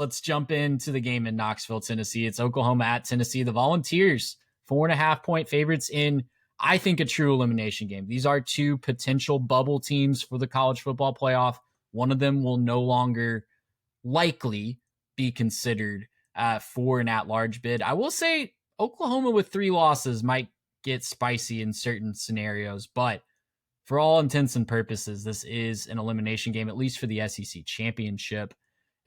let's jump into the game in Knoxville, Tennessee. It's Oklahoma at Tennessee. The Volunteers, 4.5-point favorites in, I think, a true elimination game. These are two potential bubble teams for the college football playoff. One of them will no longer likely be considered for an at-large bid. I will say Oklahoma with 3 losses might get spicy in certain scenarios, but for all intents and purposes, this is an elimination game, at least for the SEC championship.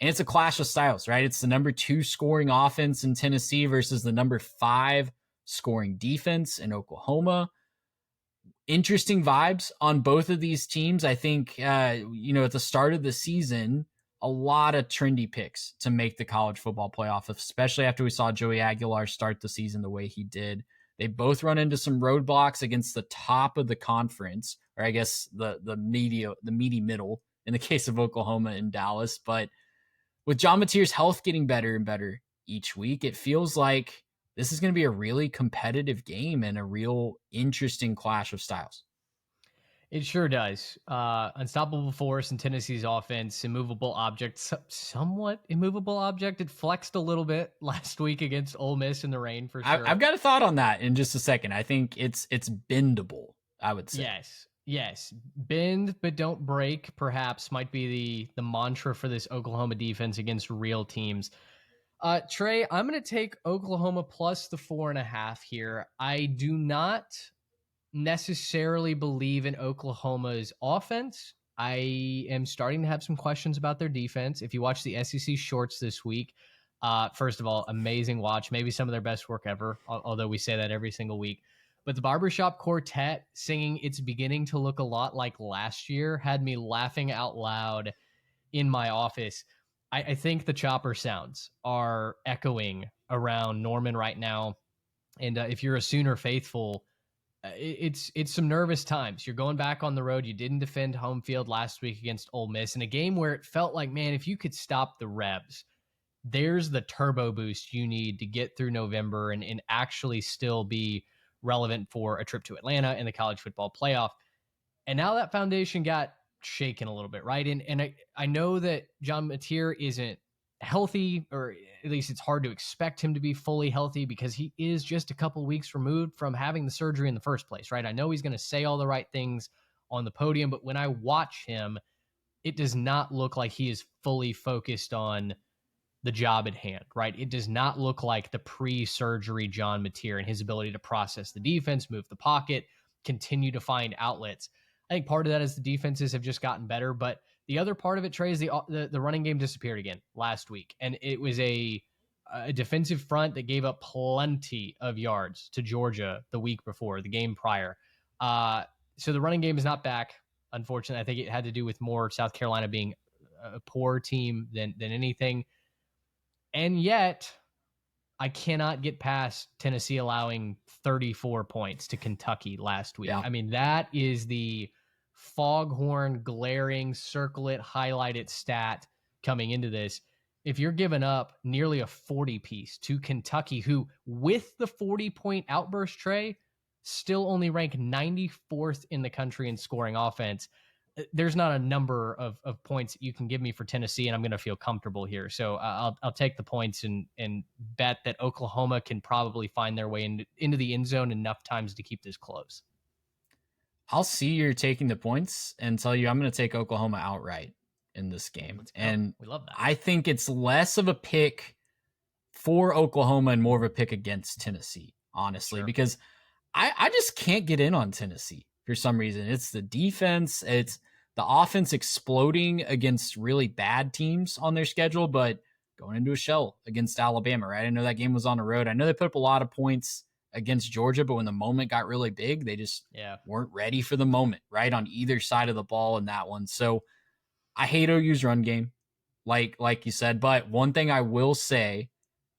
And it's a clash of styles, right? It's the number 2 scoring offense in Tennessee versus the number 5 scoring defense in Oklahoma. Interesting vibes on both of these teams. I think, at the start of the season, a lot of trendy picks to make the college football playoff, especially after we saw Joey Aguilar start the season the way he did. They both run into some roadblocks against the top of the conference, or I guess the meaty middle in the case of Oklahoma and Dallas. But with John Mateer's health getting better and better each week, it feels like this is going to be a really competitive game and a real interesting clash of styles. It sure does. Unstoppable force in Tennessee's offense, immovable object, somewhat immovable object. It flexed a little bit last week against Ole Miss in the rain for sure. I've got a thought on that in just a second. I think it's bendable, I would say. Yes. Bend, but don't break, perhaps, might be the mantra for this Oklahoma defense against real teams. Trey, I'm going to take Oklahoma plus the 4.5 here. I do not necessarily believe in Oklahoma's offense. I am starting to have some questions about their defense. If you watch the SEC shorts this week, first of all, amazing watch, maybe some of their best work ever, although we say that every single week. But the Barbershop Quartet singing It's Beginning to Look a Lot Like Last Year had me laughing out loud in my office. I think the chopper sounds are echoing around Norman right now. And if you're a Sooner faithful, it's some nervous times. You're going back on the road. You didn't defend home field last week against Ole Miss in a game where it felt like, man, if you could stop the Rebs, there's the turbo boost you need to get through November and actually still be relevant for a trip to Atlanta and the college football playoff. And now that foundation got shaken a little bit, right? And I know that John Mateer isn't healthy, or at least it's hard to expect him to be fully healthy because he is just a couple weeks removed from having the surgery in the first place, right? I know he's going to say all the right things on the podium, but when I watch him, it does not look like he is fully focused on the job at hand, right? It does not look like the pre-surgery John Mateer and his ability to process the defense, move the pocket, continue to find outlets. I think part of that is the defenses have just gotten better, but the other part of it, Trey, is the running game disappeared again last week. And it was a defensive front that gave up plenty of yards to Georgia the week before, the game prior. So the running game is not back, unfortunately. I think it had to do with more South Carolina being a poor team than anything. And yet, I cannot get past Tennessee allowing 34 points to Kentucky last week. Yeah. I mean, that is the foghorn, glaring, circle it, highlight it stat coming into this. If you're giving up nearly a 40-piece to Kentucky, who, with the 40-point outburst, Trey, still only rank 94th in the country in scoring offense, there's not a number of points that you can give me for Tennessee, and I'm going to feel comfortable here. So I'll take the points and bet that Oklahoma can probably find their way into the end zone enough times to keep this close. I'll see you're taking the points and tell you I'm going to take Oklahoma outright in this game. And we love that. I think it's less of a pick for Oklahoma and more of a pick against Tennessee, honestly, sure. Because I just can't get in on Tennessee for some reason. It's the defense, it's the offense exploding against really bad teams on their schedule, but going into a shell against Alabama, right? I know that game was on the road. I know they put up a lot of points against Georgia, but when the moment got really big, they just weren't ready for the moment, right? On either side of the ball in that one. So I hate OU's run game, like you said, but one thing I will say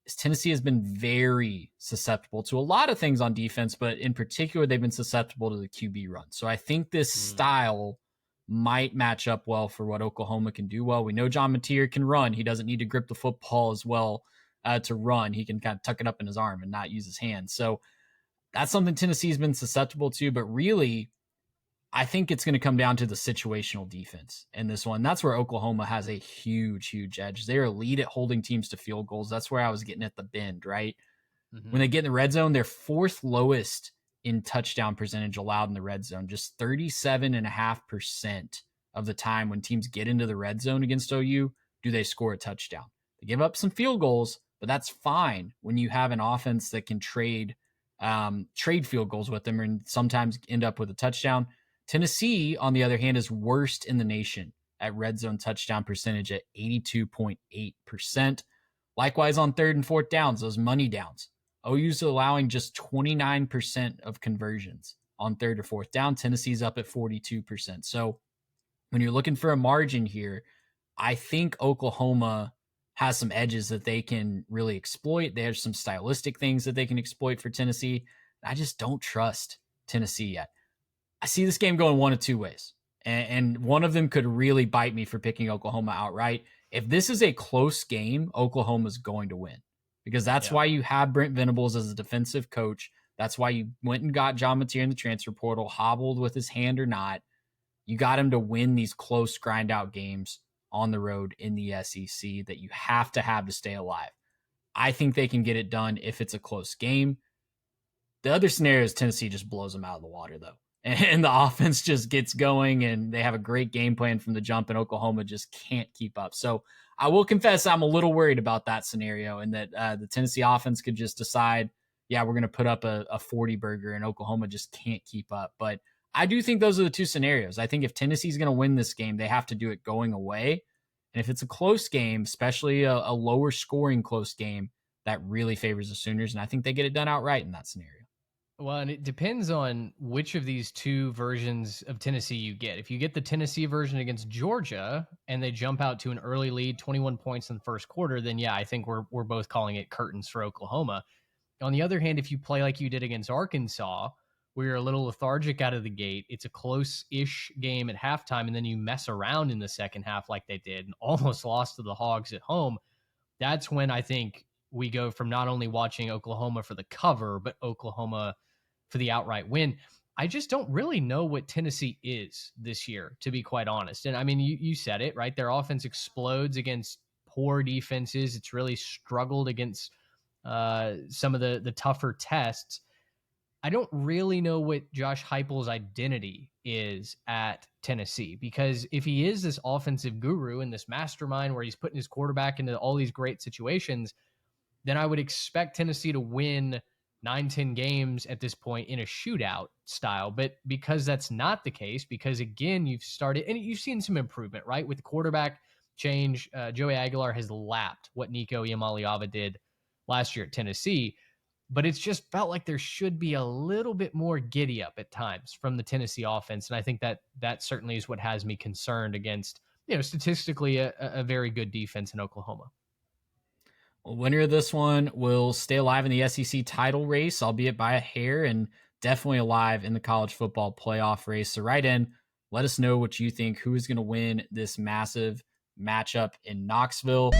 is Tennessee has been very susceptible to a lot of things on defense, but in particular, they've been susceptible to the QB run. So I think this style might match up well for what Oklahoma can do well. We know John Mateer can run. He doesn't need to grip the football as well to run. He can kind of tuck it up in his arm and not use his hands. So that's something Tennessee's been susceptible to, but really, I think it's going to come down to the situational defense in this one. That's where Oklahoma has a huge, huge edge. They're elite at holding teams to field goals. That's where I was getting at the bend, right? When they get in the red zone, they're fourth lowest in touchdown percentage allowed in the red zone. Just 37.5% of the time when teams get into the red zone against OU, do they score a touchdown. They give up some field goals, but that's fine when you have an offense that can trade field goals with them and sometimes end up with a touchdown. Tennessee, on the other hand, is worst in the nation at red zone touchdown percentage at 82.8%. Likewise, on third and fourth downs, those money downs, OU's allowing just 29% of conversions on third or fourth down. Tennessee's up at 42%. So when you're looking for a margin here, I think Oklahoma has some edges that they can really exploit. There's some stylistic things that they can exploit for Tennessee. I just don't trust Tennessee yet. I see this game going one of two ways, and one of them could really bite me for picking Oklahoma outright. If this is a close game, Oklahoma's going to win, because that's why you have Brent Venables as a defensive coach. That's why you went and got John Mateer in the transfer portal, hobbled with his hand or not. You got him to win these close grind out games on the road in the SEC that you have to stay alive. I think they can get it done if it's a close game. The other scenario is Tennessee just blows them out of the water, though. And the offense just gets going and they have a great game plan from the jump, and Oklahoma just can't keep up. So I will confess I'm a little worried about that scenario, and that the Tennessee offense could just decide, yeah, we're going to put up a 40 burger and Oklahoma just can't keep up. But I do think those are the two scenarios. I think if Tennessee's going to win this game, they have to do it going away. And if it's a close game, especially a lower scoring close game, that really favors the Sooners. And I think they get it done outright in that scenario. Well, and it depends on which of these two versions of Tennessee you get. If you get the Tennessee version against Georgia and they jump out to an early lead, 21 points in the first quarter, then yeah, I think we're both calling it curtains for Oklahoma. On the other hand, if you play like you did against Arkansas, where you're a little lethargic out of the gate, it's a close-ish game at halftime, and then you mess around in the second half like they did and almost lost to the Hogs at home, that's when I think we go from not only watching Oklahoma for the cover, but Oklahoma for the outright win. I just don't really know what Tennessee is this year, to be quite honest. And I mean, you said it, right? Their offense explodes against poor defenses. It's really struggled against some of the tougher tests. I don't really know what Josh Heupel's identity is at Tennessee, because if he is this offensive guru and this mastermind where he's putting his quarterback into all these great situations, then I would expect Tennessee to win 9-10 games at this point in a shootout style. But because that's not the case, because again, you've started and you've seen some improvement, right? With the quarterback change, Joey Aguilar has lapped what Nico Iamaleava did last year at Tennessee. But it's just felt like there should be a little bit more giddy up at times from the Tennessee offense. And I think that certainly is what has me concerned against, statistically a very good defense in Oklahoma. Well, winner of this one will stay alive in the SEC title race, albeit by a hair, and definitely alive in the college football playoff race. So write in, let us know what you think. Who is going to win this massive matchup in Knoxville?